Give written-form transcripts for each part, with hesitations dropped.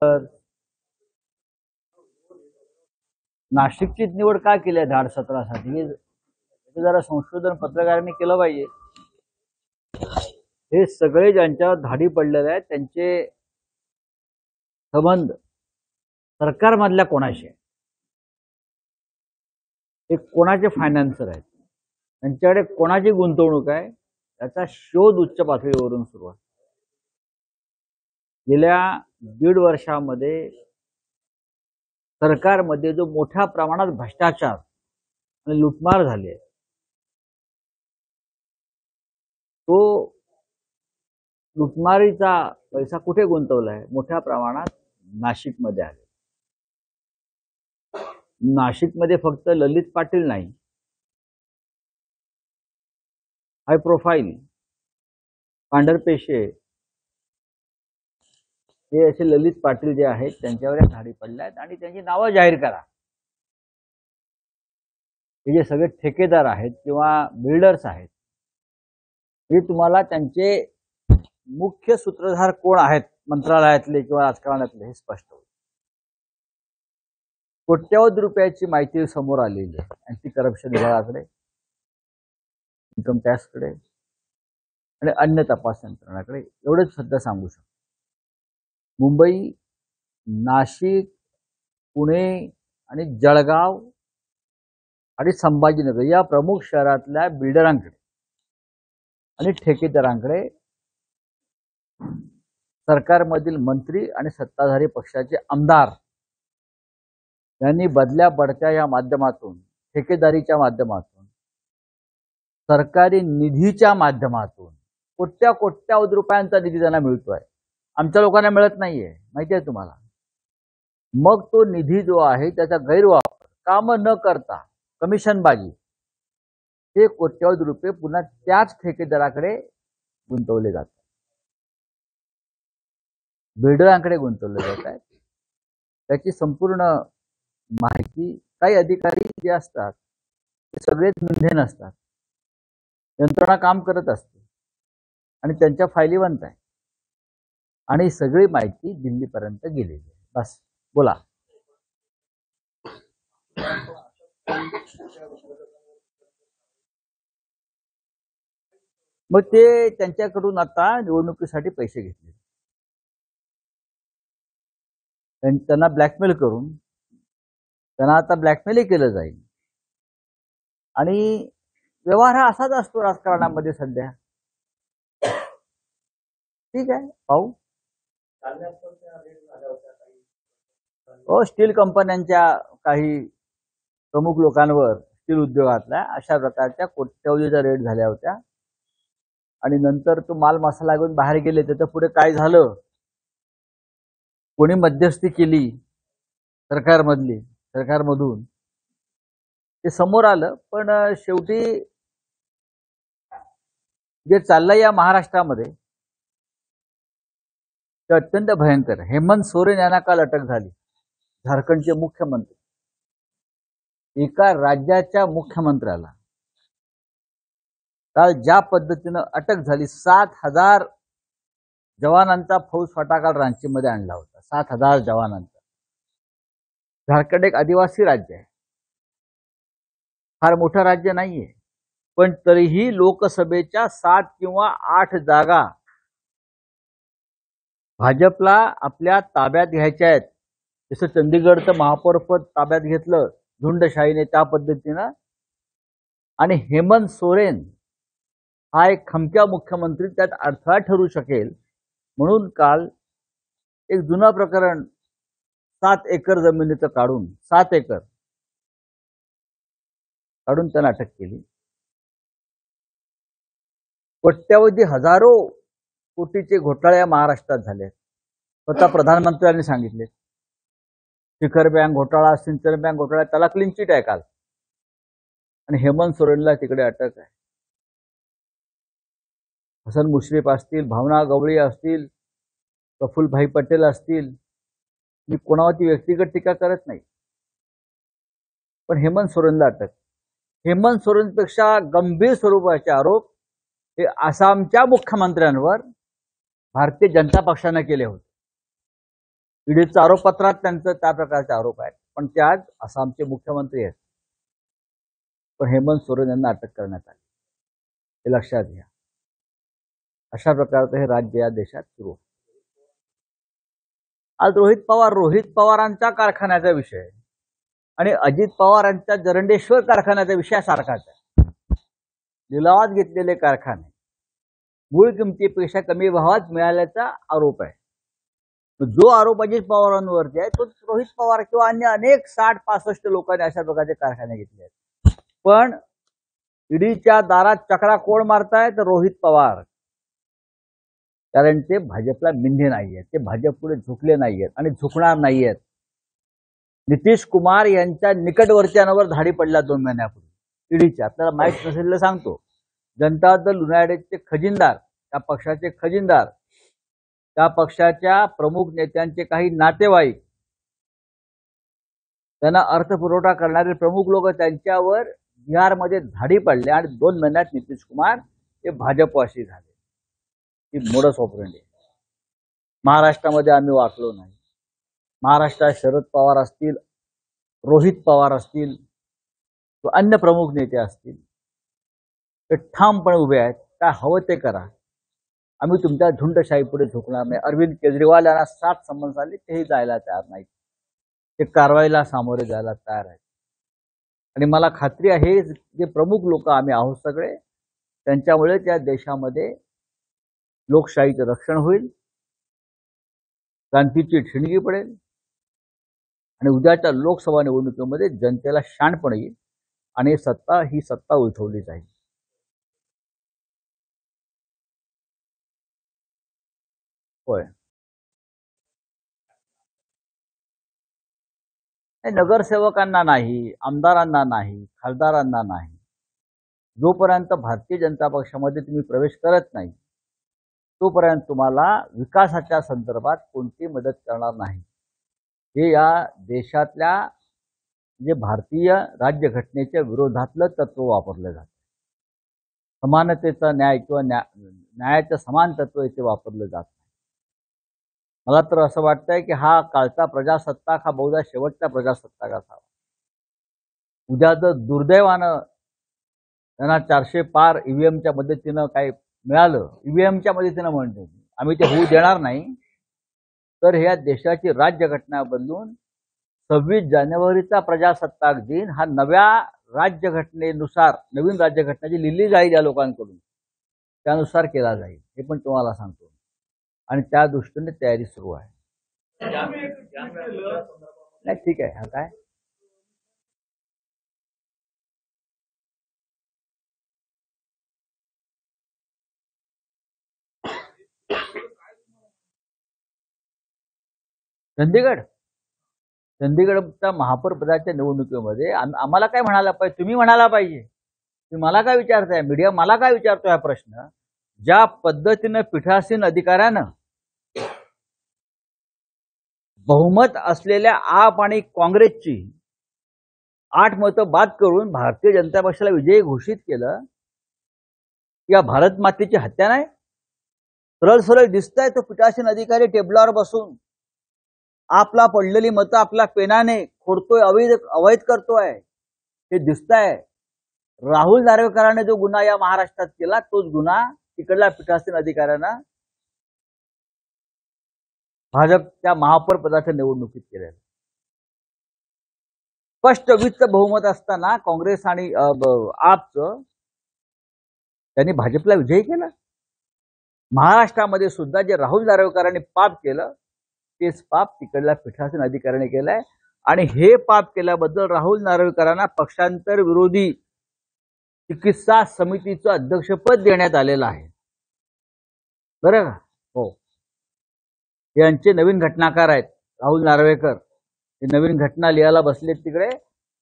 तर नाशिकची निवड का केली आहे धाड सत्रासाठी हे जरा संशोधन पत्रकारांनी केलं पाहिजे. हे सगळे ज्यांच्यावर धाडी पडलेले आहेत त्यांचे संबंध सरकारमधल्या कोणाशी आहे, ते कोणाचे फायनान्सर आहेत, त्यांच्याकडे कोणाची गुंतवणूक आहे याचा शोध उच्च पातळीवरून सुरू आहे. गेल्या 1.5 वर्षामध्ये सरकारमध्ये जो मोठ्या प्रमाणात भ्रष्टाचार आणि लुटमार झाली आहे तो लुटमारीचा पैसा कुठे गुंतवलाय? मोठ्या प्रमाणात नाशिकमध्ये आहे. नाशिकमध्ये फक्त ललित पाटील नाही, हाय प्रोफाईल पांढरपेशे हे असे ललित पाटील जे आहेत त्यांच्यावर या धाडी पडल्या आहेत आणि त्यांची नावं जाहीर करा. हे जे सगळे ठेकेदार आहेत किंवा बिल्डर्स आहेत हे तुम्हाला त्यांचे मुख्य सूत्रधार कोण आहेत मंत्रालयातले किंवा राजकारणातले हे स्पष्ट होईल. कोट्यवधी रुपयाची माहिती समोर आलेली आहे अँटी करप्शन विभागाकडे, इन्कम टॅक्सकडे आणि अन्य तपास यंत्रणाकडे. एवढंच सध्या सांगू शकतो. मुंबई, नाशिक, पुणे आणि जळगाव आणि संभाजीनगर या प्रमुख शहरातल्या बिल्डरांकडे आणि ठेकेदारांकडे सरकारमधील मंत्री आणि सत्ताधारी पक्षाचे आमदार यांनी बदल्या बढत्या या माध्यमातून, ठेकेदारीच्या माध्यमातून, सरकारी निधीच्या माध्यमातून कोट्यावधी रुपयांचा निधी त्यांना मिळतोय. आमच्या लोकांना मिळत नाहीये, माहिती आहे तुम्हाला. मग तो निधी जो आहे त्याचा गैरवापर, काम न करता कमिशनबाजी, हे कोट्यवधी रुपये पुन्हा त्याच ठेकेदाराकडे गुंतवले जातात, बिल्डरांकडे गुंतवले जात आहेत. त्याची संपूर्ण माहिती काही अधिकारी जे असतात ते सगळेच निंदे नसतात, यंत्रणा काम करत असते आणि त्यांच्या फायली बनत आहे आणि सगळी माहिती दिल्लीपर्यंत गेलेली आहे. बस बोला. मग ते त्यांच्याकडून आता निवडणुकीसाठी पैसे घेतले, त्यांना ब्लॅकमेल करून त्यांना आता ब्लॅकमेलही केलं जाईल. आणि व्यवहार हा असाच असतो राजकारणामध्ये सध्या. ठीक आहे, पाहू. स्टील कंपन्यांच्या काही प्रमुख लोकांवर, स्टील उद्योगातल्या अशा प्रकारच्या कोट्यवधीच्या रेट झाल्या होत्या आणि नंतर तो माल मसाला घेऊन बाहेर गेले. त्याच्या पुढे काय झालं, कोणी मध्यस्थी केली सरकारमधून ते समोर आलं. पण शेवटी जे चाललंय या महाराष्ट्रामध्ये ते अत्यंत भयंकर. हेमंत सोरेन यांना काल अटक झाली, झारखंडचे मुख्यमंत्री. एका राज्याच्या मुख्यमंत्र्याला काल ज्या पद्धतीनं अटक झाली, 7,000 जवानांचा फौजफाटा काल रांचीमध्ये आणला होता. 7,000 जवानांचा. झारखंड एक आदिवासी राज्य आहे, फार मोठं राज्य नाहीये, पण तरीही लोकसभेच्या 7 किंवा 8 जागा भाजपला आपल्या ताब्यात घ्यायच्या आहेत. जसं चंदीगडचं महापौरपद ताब्यात घेतलं झुंडशाहीने त्या पद्धतीनं. आणि हेमंत सोरेन हा एक खमक्या मुख्यमंत्री त्यात अडथळा ठरू शकेल म्हणून काल एक जुनं प्रकरण 7 एकर जमिनीचं काढून 7 एकर काढून त्यांना अटक केली. कोट्यवधी हजारो कोटीचे घोटाळे महाराष्ट्रात झाले. स्वतः प्रधानमंत्र्यांनी सांगितले. शिखर बँक घोटाळा, सिंचन बँक घोटाळा, त्याला क्लीन चिट आहे काल. आणि हेमंत सोरेनला तिकडे अटक आहे. हसन मुश्रीफ असतील, भावना गवळी असतील, प्रफुल्लभाई पटेल असतील, मी कोणावरती व्यक्तिगत टीका करत नाही, पण हेमंत सोरेनला अटक. हेमंत सोरेनपेक्षा गंभीर स्वरूपाचे आरोप हे आसामच्या मुख्यमंत्र्यांवर भारतीय जनता पक्षाने केले होते. ईडीच्या आरोपपत्रात त्यांचं त्या प्रकारचे आरोप आहेत. पण ते आज आसामचे मुख्यमंत्री आहेत. पण हेमंत सोरेन यांना अटक करण्यात आली, हे लक्षात घ्या. अशा प्रकारचं हे राज्य या देशात सुरू आहे. आज रोहित पवारांच्या कारखान्याचा विषय आणि अजित पवारांच्या जरंडेश्वर कारखान्याचा विषय सारखाच आहे. लिलावात घेतलेले कारखाने मूळ किमतीपेक्षा कमी भावात मिळाल्याचा आरोप आहे. जो आरोप अजित पवारांवरती आहे तो रोहित पवार किंवा अन्य अनेक 60-65 लोकांनी अशा प्रकारचे कारखाने घेतले आहेत. पण ईडीच्या दारात चक्रा कोण मारतायत? रोहित पवार. कारण ते भाजपला मिंधे नाहीयेत, ते भाजप पुढे झुकले नाहीयेत आणि झुकणार नाहीयेत. नितीश कुमार यांच्या निकटवर्तीयांवर धाडी पडल्या 2 महिन्यापूर्वी ईडीच्या. आपल्याला माहीत नसेल सांगतो. जनता दल युनायटेडचे खजिनदार, त्या पक्षाचे खजिनदार, त्या पक्षाच्या प्रमुख नेत्यांचे काही नातेवाईक, त्यांना अर्थपुरवठा करणारे प्रमुख लोक त्यांच्यावर बिहारमध्ये धाडी पडले आणि 2 महिन्यात नितीश कुमार हे भाजपवासी झाले. ही मोडस ऑपरेंडी. महाराष्ट्रामध्ये आम्ही वाकलो नाही. महाराष्ट्रात शरद पवार असतील, रोहित पवार असतील, अन्य प्रमुख नेते असतील, ते ठामपणे उभे आहेत. काय हवं ते करा, आम्ही तुमच्या झुंडशाही पुढे झुकणार नाही. अरविंद केजरीवाल यांना 7 समन्स आले, तेही जायला तयार नाहीत. ते कारवाईला सामोरे जायला तयार आहेत. आणि मला खात्री आहे जे प्रमुख लोक आम्ही आहोत सगळे, त्यांच्यामुळे त्या देशामध्ये लोकशाहीचं रक्षण होईल, क्रांतीची ठिणगी पडेल आणि उद्याच्या लोकसभा निवडणुकीमध्ये जनतेला शाणपण येईल आणि ही सत्ता उलथवली जाईल. होय, नगरसेवकांना नाही, आमदारांना नाही, खासदारांना नाही. जोपर्यंत भारतीय जनता पक्षामध्ये तुम्ही प्रवेश करत नाही तोपर्यंत तुम्हाला विकासाच्या संदर्भात कोणती मदत करणार नाही. हे या देशातल्या जे भारतीय राज्यघटनेच्या विरोधातलं तत्व वापरलं जातं. समानतेचा न्याय किंवा न्यायाचं समान तत्व इथे वापरलं जात नाही. मला तर असं वाटतंय की हा कालचा प्रजासत्ताक हा बहुधा शेवटचा प्रजासत्ताक असावा. उद्या जर दुर्दैवानं त्यांना 400 पार ईव्हीएमच्या मदतीनं काही मिळालं, ईव्हीएमच्या मदतीनं म्हणते आम्ही ते होऊ देणार नाही, तर ह्या देशाची राज्यघटना बदलून 26 जानेवारीचा प्रजासत्ताक दिन हा नव्या राज्यघटनेनुसार, नवीन राज्यघटना जी लिहिली जाईल या लोकांकडून त्यानुसार केला जाईल. हे पण तुम्हाला सांगतो. आणि त्या दृष्टीने तयारी सुरू आहे. नाही ठीक आहे. हा काय चंदीगडच्या महापौर पदाच्या निवडणुकीमध्ये आम्हाला काय म्हणायला पाहिजे? तुम्ही म्हणायला पाहिजे. तुम्ही मला काय विचारताय? मीडिया मला काय विचारतोय हा प्रश्न? ज्या पद्धतीनं पीठासीन अधिकाऱ्यानं बहुमत असलेल्या आप आणि काँग्रेसची 8 मतं बाद करून भारतीय जनता पक्षाला विजयी घोषित केलं, या भारत मातेची हत्या नाही? सरळ सरळ दिसतंय तो पीठासीन अधिकारी टेबलावर बसून आपला पडलेली मतं आपल्या पेनाने खोडतोय, अवैध करतोय, हे दिसतंय. राहुल नार्वेकरांनी जो गुन्हा या महाराष्ट्रात केला तोच गुन्हा तिकडल्या पीठासीन अधिकाऱ्यांना भाजपच्या महापौर पदाच्या निवडणुकीत केलेला. स्पष्ट वित्त बहुमत असताना काँग्रेस आणि आपचं त्यांनी भाजपला विजयी केला. महाराष्ट्रामध्ये सुद्धा जे राहुल नार्वेकरांनी पाप केलं तेच पाप तिकडल्या पीठासीन अधिकाऱ्याने केलंय. आणि हे पाप केल्याबद्दल राहुल नार्वेकरांना पक्षांतर विरोधी चिकित्सा समितीचं अध्यक्षपद देण्यात आलेलं आहे. बरं का? हो, यांचे नवीन घटनाकार आहेत राहुल नार्वेकर. हे नवीन घटना लिहायला बसलेत तिकडे.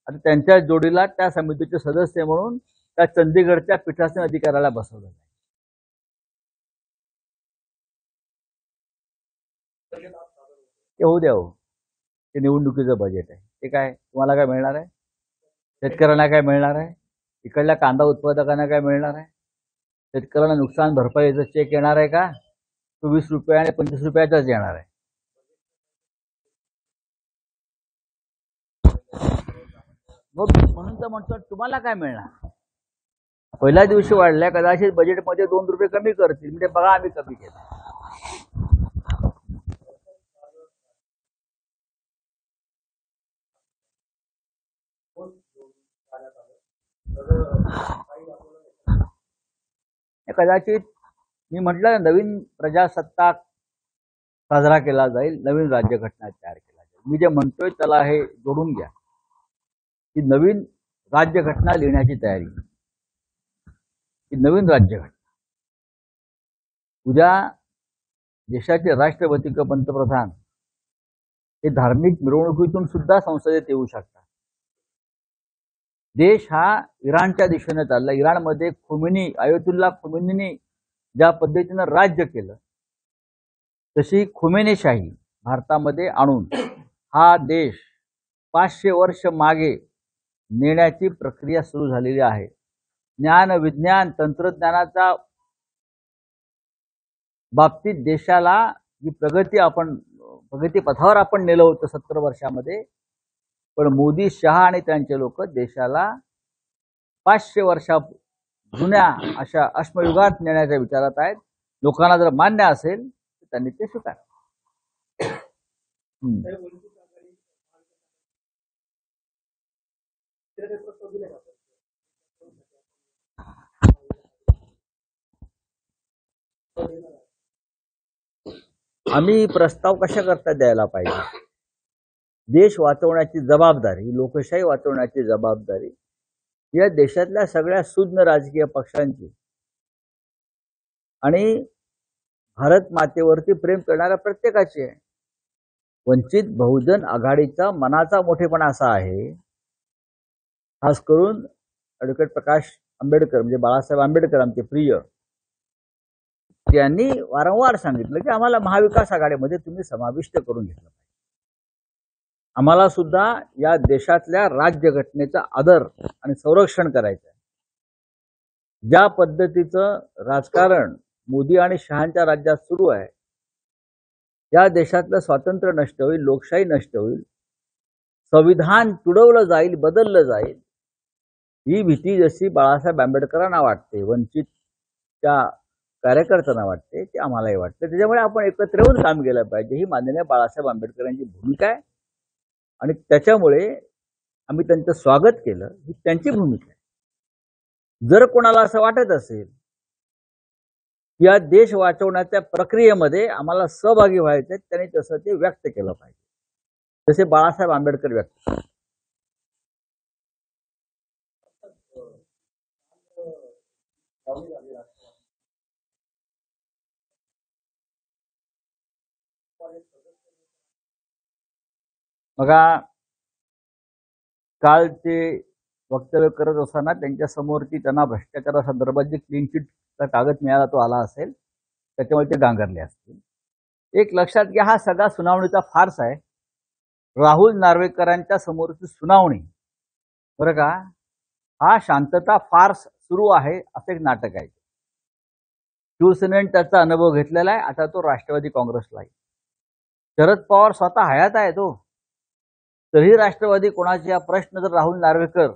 आता त्यांच्या जोडीला त्या समितीचे सदस्य म्हणून त्या चंदीगडच्या पीठासीन अधिकाऱ्याला बसवलं. ते होऊ द्या हो, ते निवडणुकीचं बजेट आहे. ते काय तुम्हाला काय मिळणार आहे? शेतकऱ्यांना काय मिळणार आहे? इकडल्या कांदा उत्पादकांना काय मिळणार आहे? शेतकऱ्यांना नुकसान भरपाईचा चेक येणार आहे का? तो 20 रुपये आणि 25 रुपयाचाच येणार आहे. मग म्हणून तर म्हणतो तुम्हाला काय मिळणार, पहिल्या दिवशी वाढल्या, कदाचित बजेटमध्ये 2 रुपये कमी करतील, म्हणजे बघा आम्ही कमी केलं. कदाचित मी म्हटलं नवीन प्रजासत्ताक साजरा केला जाईल, नवीन राज्यघटना तयार केला जाईल. मी जे म्हणतोय त्याला हे जोडून घ्या की नवीन राज्यघटना लिहिण्याची तयारी, की नवीन राज्यघटना. उद्या देशाचे राष्ट्रपती किंवा पंतप्रधान हे धार्मिक मिरवणुकीतून सुद्धा संसदेत येऊ शकतात. देश हा इराणच्या दिशेने चालला. इराणमध्ये आयतुल्ला खोमेनीने ज्या पद्धतीनं राज्य केलं, तशी खोमेनीशाही भारतामध्ये आणून हा देश 500 वर्ष मागे नेण्याची प्रक्रिया सुरू झालेली आहे. ज्ञान, विज्ञान, तंत्रज्ञानाच्या बाबतीत देशाला जी प्रगती पथावर आपण नेलं होतं 70 वर्षामध्ये, पण मोदी, शहा आणि त्यांचे लोक देशाला 500 वर्षा जुन्या अशा अश्मयुगात नेण्याच्या विचारात आहेत. लोकांना जर मान्य असेल तर त्यांनी ते स्वीकार. आम्ही प्रस्ताव कशा करता द्यायला पाहिजे. देश वाचवण्याची जबाबदारी, लोकशाही वाचवण्याची जबाबदारी या देशातल्या सगळ्या सुज्ञ राजकीय पक्षांची आणि भारत मातेवरती प्रेम करणाऱ्या प्रत्येकाची आहे. वंचित बहुजन आघाडीचा मनाचा मोठेपणा असा आहे, खास करून ॲडव्होकेट प्रकाश आंबेडकर म्हणजे बाळासाहेब आंबेडकर आमचे प्रिय, त्यांनी वारंवार सांगितलं की आम्हाला महाविकास आघाडीमध्ये तुम्ही समाविष्ट करून घेतलं पाहिजे. आम्हाला सुद्धा या देशातल्या राज्यघटनेचा आदर आणि संरक्षण करायचं आहे. ज्या पद्धतीचं राजकारण मोदी आणि शहांच्या राज्यात सुरू आहे, या देशातलं स्वातंत्र्य नष्ट होईल, लोकशाही नष्ट होईल, संविधान तुडवलं जाईल, बदललं जाईल, ही भीती जशी बाळासाहेब आंबेडकरांना वाटते, वंचितच्या कार्यकर्त्यांना वाटते, ते आम्हालाही वाटते. त्याच्यामुळे आपण एकत्र येऊन काम केलं पाहिजे, ही माननीय बाळासाहेब आंबेडकरांची भूमिका आहे आणि त्याच्यामुळे आम्ही त्यांचं स्वागत केलं, ही त्यांची भूमिका आहे. जर कोणाला असं वाटत असेल की या देश वाचवण्याच्या प्रक्रियेमध्ये आम्हाला सहभागी व्हायचे, त्यांनी तसं ते व्यक्त केलं पाहिजे, जसे बाळासाहेब आंबेडकर व्यक्त. बघा, काल ते वक्तव्य करत असताना त्यांच्या समोरची त्यांना भ्रष्टाचारासंदर्भात जी क्लीन चिटचा कागद मिळाला तो आला असेल, त्याच्यामुळे ते गांगरले असतील. एक लक्षात घ्या, हा सगळा सुनावणीचा फार्स आहे. राहुल नार्वेकरांच्या समोरची सुनावणी, बरं का, हा शांतता फार्स सुरू आहे असं एक नाटक आहे. शिवसेनेने त्याचा अनुभव घेतलेला आहे. आता तो राष्ट्रवादी काँग्रेसला आहे. शरद पवार स्वतः हयात आहे तो, तरी राष्ट्रवादी कोणाचे हा प्रश्न जर राहुल नार्वेकर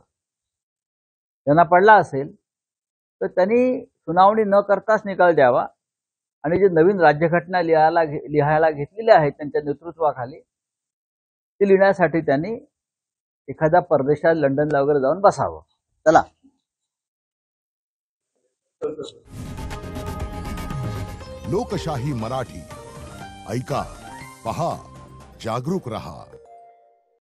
यांना पडला असेल तर त्यांनी सुनावणी न करताच निकाल द्यावा आणि जे नवीन राज्यघटना लिहायला घेतलेली आहे त्यांच्या नेतृत्वाखाली, ती लिहिण्यासाठी त्यांनी एखाद्या परदेशात लंडनला वगैरे जाऊन बसावं. चला, लोकशाही मराठी ऐका, पहा, जागरूक रहा.